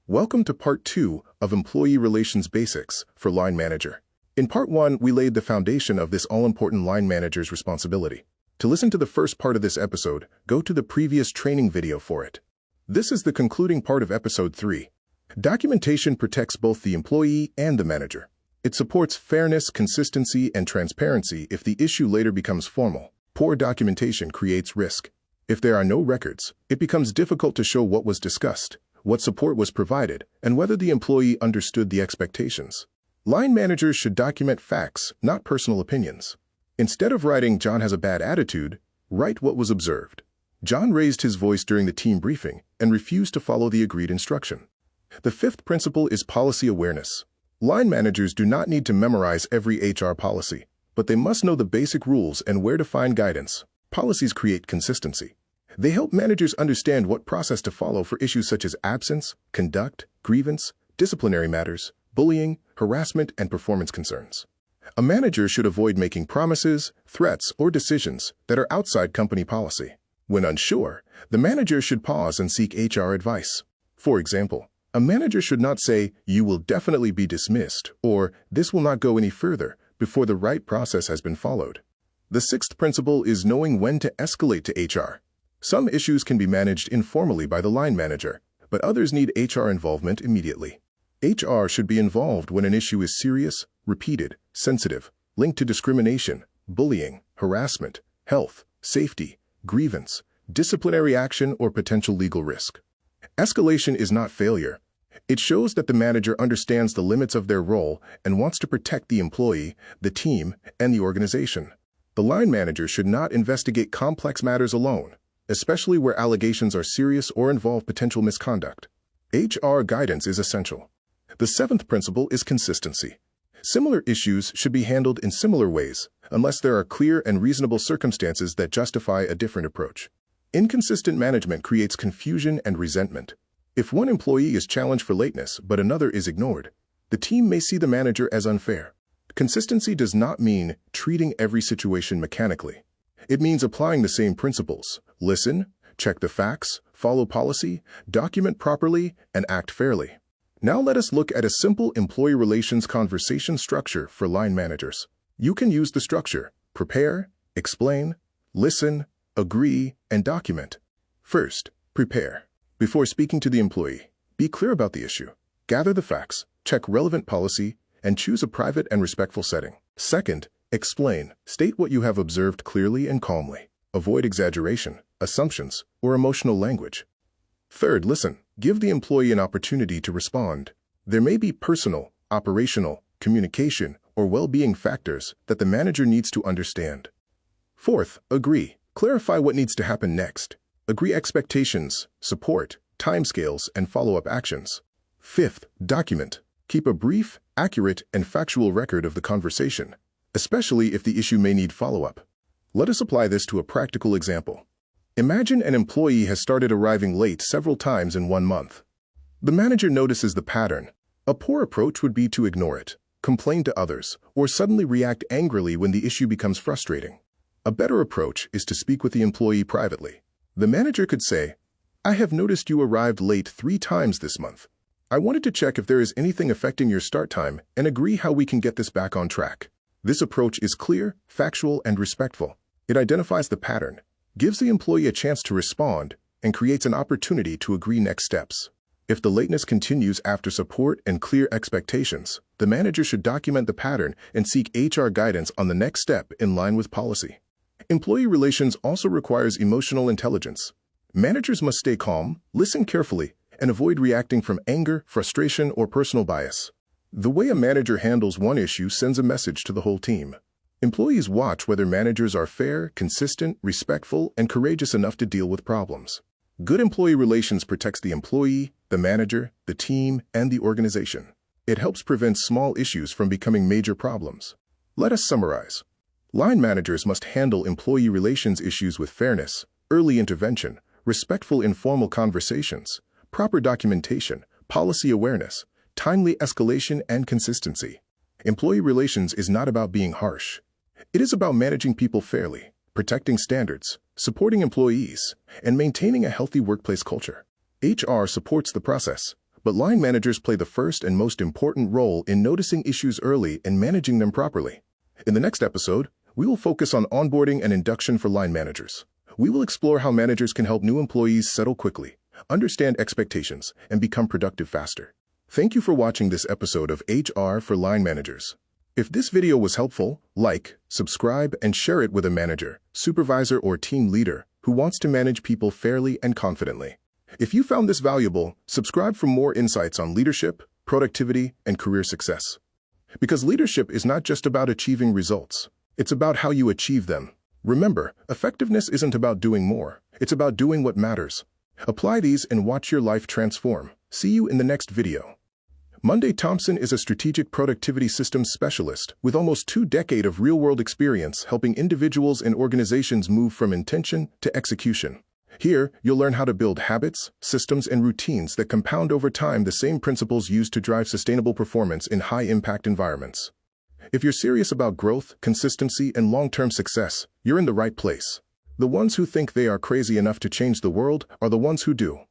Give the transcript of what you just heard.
Welcome to Part 2 of Employee Relations Basics for Line Manager. In Part 1, we laid the foundation of this all-important line manager's responsibility. To listen to the first part of this episode, go to the previous training video for it. This is the concluding part of Episode 3. Documentation protects both the employee and the manager. It supports fairness, consistency, and transparency if the issue later becomes formal. Poor documentation creates risk. If there are no records, it becomes difficult to show what was discussed, what support was provided, and whether the employee understood the expectations. Line managers should document facts, not personal opinions. Instead of writing, "John has a bad attitude," write what was observed. John raised his voice during the team briefing and refused to follow the agreed instruction. The fifth principle is policy awareness. Line managers do not need to memorize every HR policy, but they must know the basic rules and where to find guidance. Policies create consistency. They help managers understand what process to follow for issues such as absence, conduct, grievance, disciplinary matters, bullying, harassment, and performance concerns. A manager should avoid making promises, threats, or decisions that are outside company policy. When unsure, the manager should pause and seek HR advice. For example, a manager should not say, "You will definitely be dismissed," or "This will not go any further," before the right process has been followed. The sixth principle is knowing when to escalate to HR. Some issues can be managed informally by the line manager, but others need HR involvement immediately. HR should be involved when an issue is serious, repeated, sensitive, linked to discrimination, bullying, harassment, health, safety, grievance, disciplinary action, or potential legal risk. Escalation is not failure. It shows that the manager understands the limits of their role and wants to protect the employee, the team, and the organization. The line manager should not investigate complex matters alone, especially where allegations are serious or involve potential misconduct. HR guidance is essential. The seventh principle is consistency. Similar issues should be handled in similar ways, unless there are clear and reasonable circumstances that justify a different approach. Inconsistent management creates confusion and resentment. If one employee is challenged for lateness but another is ignored, the team may see the manager as unfair. Consistency does not mean treating every situation mechanically. It means applying the same principles: listen, check the facts, follow policy, document properly, and act fairly. Now let us look at a simple employee relations conversation structure for line managers. You can use the structure: prepare, explain, listen, agree, and document. First, prepare. Before speaking to the employee, be clear about the issue. Gather the facts, check relevant policy, and choose a private and respectful setting. Second, explain. State what you have observed clearly and calmly. Avoid exaggeration, assumptions, or emotional language. Third, listen. Give the employee an opportunity to respond. There may be personal, operational, communication, or well-being factors that the manager needs to understand. Fourth, agree. Clarify what needs to happen next. Agree expectations, support, timescales, and follow-up actions. Fifth, document. Keep a brief, accurate, and factual record of the conversation, especially if the issue may need follow-up. Let us apply this to a practical example. Imagine an employee has started arriving late several times in 1 month. The manager notices the pattern. A poor approach would be to ignore it, complain to others, or suddenly react angrily when the issue becomes frustrating. A better approach is to speak with the employee privately. The manager could say, "I have noticed you arrived late 3 times this month. I wanted to check if there is anything affecting your start time and agree how we can get this back on track." This approach is clear, factual, and respectful. It identifies the pattern, gives the employee a chance to respond, and creates an opportunity to agree next steps. If the lateness continues after support and clear expectations, the manager should document the pattern and seek HR guidance on the next step in line with policy. Employee relations also requires emotional intelligence. Managers must stay calm, listen carefully, and avoid reacting from anger, frustration, or personal bias. The way a manager handles one issue sends a message to the whole team. Employees watch whether managers are fair, consistent, respectful, and courageous enough to deal with problems. Good employee relations protects the employee, the manager, the team, and the organization. It helps prevent small issues from becoming major problems. Let us summarize. Line managers must handle employee relations issues with fairness, early intervention, respectful informal conversations, proper documentation, policy awareness, timely escalation, and consistency. Employee relations is not about being harsh. It is about managing people fairly, protecting standards, supporting employees, and maintaining a healthy workplace culture. HR supports the process, but line managers play the first and most important role in noticing issues early and managing them properly. In the next episode, we will focus on onboarding and induction for line managers. We will explore how managers can help new employees settle quickly, understand expectations, and become productive faster. Thank you for watching this episode of HR for Line Managers. If this video was helpful, like, subscribe, and share it with a manager, supervisor, or team leader who wants to manage people fairly and confidently. If you found this valuable, subscribe for more insights on leadership, productivity, and career success. Because leadership is not just about achieving results, it's about how you achieve them. Remember, effectiveness isn't about doing more, it's about doing what matters. Apply these and watch your life transform. See you in the next video. Monday Thompson is a strategic productivity systems specialist with almost 2 decades of real-world experience helping individuals and organizations move from intention to execution. Here, you'll learn how to build habits, systems, and routines that compound over time, the same principles used to drive sustainable performance in high-impact environments. If you're serious about growth, consistency, and long-term success, you're in the right place. The ones who think they are crazy enough to change the world are the ones who do.